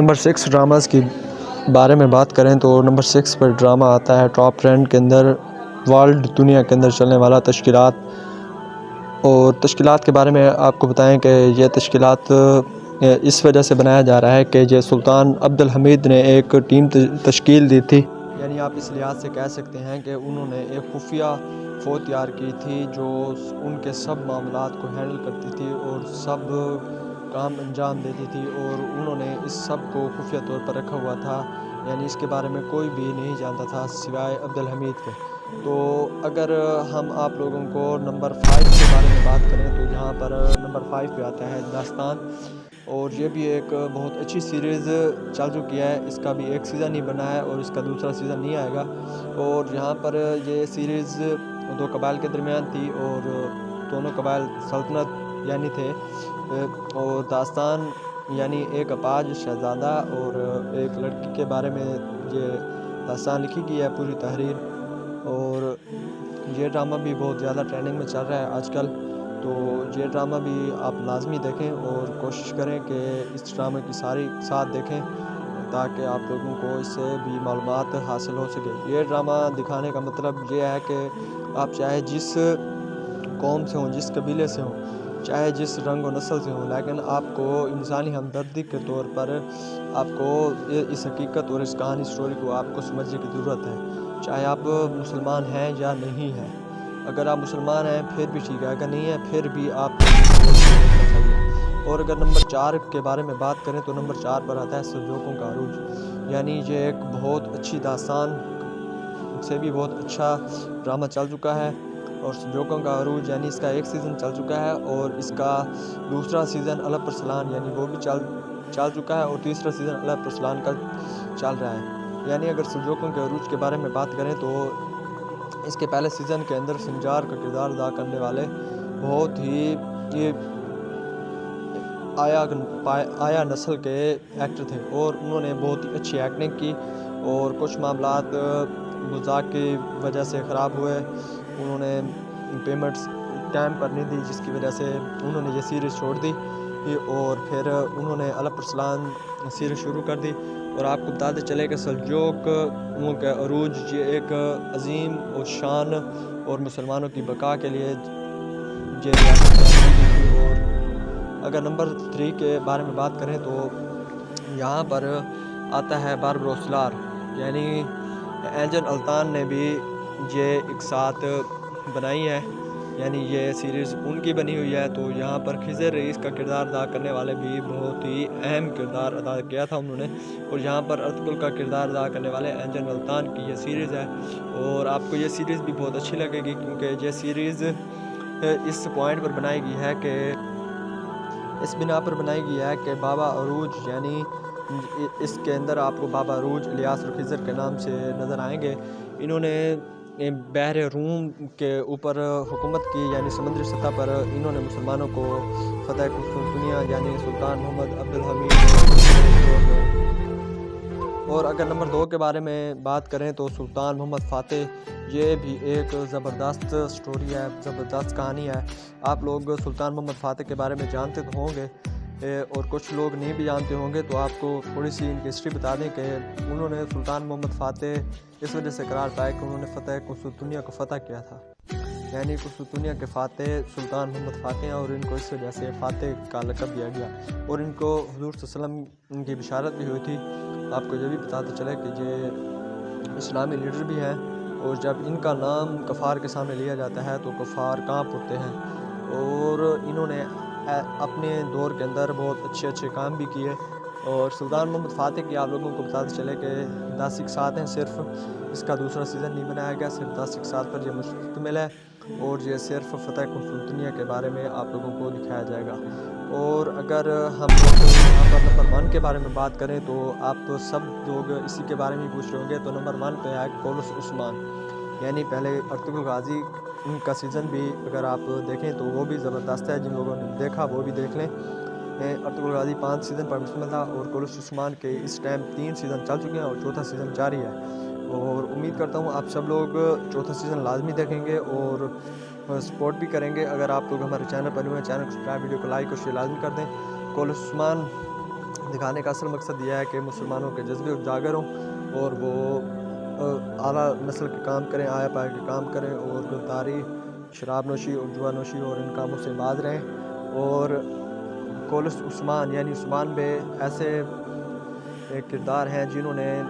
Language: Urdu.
نمبر 6 ڈراماز کی بارے میں بات کریں تو نمبر 6 پر ڈرامہ آتا ہے ٹاپ ٹرینڈ کے اندر، ورلڈ دنیا کے اندر چلنے والا تشکیلات۔ اور تشکیلات کے بارے میں آپ کو بتائیں کہ یہ تشکیلات اس وجہ سے بنایا جا رہا ہے کہ یہ سلطان عبد الحمید نے ایک ٹیم تشکیل دی تھی، یعنی آپ اس لحاظ سے کہہ سکتے ہیں کہ انہوں نے ایک خفیہ فوج تیار کی تھی جو ان کے سب معاملات کو ہینڈل کرتی تھی اور سب کام انجام دیتی تھی، اور انہوں نے اس سب کو خفیہ طور پر رکھا ہوا تھا، یعنی اس کے بارے میں کوئی بھی نہیں جانتا تھا سوائے عبد الحمید کے۔ تو اگر ہم آپ لوگوں کو نمبر 5 کے بارے میں بات کریں تو یہاں پر نمبر 5 پہ آتا ہے داستان، اور یہ بھی ایک بہت اچھی سیریز چل چکی ہے، اس کا بھی ایک سیزن ہی بنا ہے اور اس کا دوسرا سیزن نہیں آئے گا۔ اور یہاں پر یہ سیریز دو قبائل کے درمیان تھی اور دونوں قبائل سلطنت یعنی تھے، اور داستان یعنی ایک اپاہج شہزادہ اور ایک لڑکی کے بارے میں یہ داستان لکھی گئی ہے پوری تحریر، اور یہ ڈرامہ بھی بہت زیادہ ٹرینڈنگ میں چل رہا ہے آج کل۔ تو یہ ڈرامہ بھی آپ لازمی دیکھیں اور کوشش کریں کہ اس ڈرامے کی ساری ساتھ دیکھیں تاکہ آپ لوگوں کو اس سے بھی معلومات حاصل ہو سکے۔ یہ ڈرامہ دکھانے کا مطلب یہ ہے کہ آپ چاہے جس قوم سے ہوں، جس قبیلے سے ہوں، چاہے جس رنگ و نسل سے ہوں، لیکن آپ کو انسانی ہمدردی کے طور پر آپ کو اس حقیقت اور اس کہانی سٹوری کو آپ کو سمجھنے کی ضرورت ہے، چاہے آپ مسلمان ہیں یا نہیں ہیں۔ اگر آپ مسلمان ہیں پھر بھی ٹھیک ہے، اگر نہیں ہے پھر بھی آپ کو دیکھنا چاہیے۔ اور اگر نمبر 4 کے بارے میں بات کریں تو نمبر 4 پر آتا ہے سلجوقوں کا عروج، یعنی یہ ایک بہت اچھی داستان سے بھی بہت اچھا ڈرامہ چل چکا ہے، اور سلجوقوں کا عروج یعنی اس کا ایک سیزن چل چکا ہے اور اس کا دوسرا سیزن الپ ارسلان یعنی وہ بھی چل چکا ہے، اور تیسرا سیزن الپ ارسلان کا چل رہا ہے۔ یعنی اگر سلجوقوں کے عروج کے بارے میں بات کریں تو اس کے پہلے سیزن کے اندر سنجار کا کردار ادا کرنے والے بہت ہی آیا نسل کے ایکٹر تھے، اور انہوں نے بہت ہی اچھی ایکٹنگ کی، اور کچھ معاملات مذاق کی وجہ سے خراب ہوئے، انہوں نے پیمنٹس ٹائم پر نہیں دی جس کی وجہ سے انہوں نے یہ سیریز چھوڑ دی، اور پھر انہوں نے الپ ارسلان سیریز شروع کر دی۔ اور آپ کو بتاتے چلے کہ سلجوقوں کا عروج یہ ایک عظیم اور شان اور مسلمانوں کی بقا کے لیے یہ ریاست تھی۔ اور اگر نمبر 3 کے بارے میں بات کریں تو یہاں پر آتا ہے باربروسلار، یعنی اینجن التان نے بھی یہ ایک ساتھ بنائی ہے، یعنی یہ سیریز ان کی بنی ہوئی ہے۔ تو یہاں پر خضر رئیس کا کردار ادا کرنے والے بھی بہت ہی اہم کردار ادا کیا تھا انہوں نے، اور یہاں پر ارطغرل کا کردار ادا کرنے والے اینجن التان کی یہ سیریز ہے، اور آپ کو یہ سیریز بھی بہت اچھی لگے گی کیونکہ یہ سیریز اس پوائنٹ پر بنائی گئی ہے کہ اس بنا پر بنائی گئی ہے کہ بابا عروج، یعنی اس کے اندر آپ کو بابا عروج الیاس اور خضر کے نام سے نظر آئیں گے، انہوں نے بحر روم کے اوپر حکومت کی، یعنی سمندری سطح پر انہوں نے مسلمانوں کو فتح قسطنطنیہ یعنی سلطان محمد عبد الحمید۔ اور اگر نمبر 2 کے بارے میں بات کریں تو سلطان محمد فاتح، یہ بھی ایک زبردست سٹوری ہے، زبردست کہانی ہے۔ آپ لوگ سلطان محمد فاتح کے بارے میں جانتے تو ہوں گے، اور کچھ لوگ نہیں بھی جانتے ہوں گے، تو آپ کو تھوڑی سی ان کی ہسٹری بتا دیں کہ انہوں نے سلطان محمد فاتح اس وجہ سے قرار پایا کہ انہوں نے فتح قسطنطنیہ کو فتح کیا تھا، یعنی قسطنطنیہ کے فاتح سلطان محمد فاتح ہیں، اور ان کو اس وجہ سے فاتح کا لقب دیا گیا، اور ان کو حضور صلی اللہ علیہ وسلم کی بشارت بھی ہوئی تھی۔ آپ کو یہ بھی بتاتے چلے کہ یہ اسلامی لیڈر بھی ہیں، اور جب ان کا نام کفار کے سامنے لیا جاتا ہے تو کفار کانپ اٹھتے ہیں، اور انہوں نے اپنے دور کے اندر بہت اچھے کام بھی کیے۔ اور سلطان محمد فاتح کی آپ لوگوں کو بتاتے چلے کہ 10 ساتھ ہیں، صرف اس کا دوسرا سیزن نہیں بنایا گیا، صرف 10 ساتھ پر یہ مشتمل ہے، اور یہ صرف فتح قسطنطنیہ کے بارے میں آپ لوگوں کو دکھایا جائے گا۔ اور اگر ہم یہاں پر نمبر 1 کے بارے میں بات کریں تو آپ تو سب لوگ اسی کے بارے میں پوچھ رہے ہوں گے، تو نمبر 1 پہ ہے کولس عثمان، یعنی پہلے ارطغرل غازی ان کا سیزن بھی اگر آپ دیکھیں تو وہ بھی زبردست ہے، جن لوگوں نے دیکھا وہ بھی دیکھ لیں۔ ارطغرل غازی 5 سیزن پر مشتمل تھا، اور کولس عثمان کے اس ٹائم 3 سیزن چل چکے ہیں اور 4تھا سیزن جاری ہے، اور امید کرتا ہوں آپ سب لوگ 4تھا سیزن لازمی دیکھیں گے اور سپورٹ بھی کریں گے۔ اگر آپ لوگ ہمارے چینل پر نئے ہیں، چینل کو سبسکرائب، ویڈیو کو لائک اور شیئر لازمی کر دیں۔ کولس عثمان دکھانے کا اصل مقصد یہ ہے کہ مسلمانوں کے جذبے اجاگر ہوں اور وہ اعلیٰ نسل کے کام کریں، آیا پایا کے کام کریں، اور گلداری، شراب نوشی اور جوا نوشی اور ان کاموں سے باز رہیں۔ اور کولس عثمان یعنی عثمان بے ایسے کردار ہیں جنہوں نے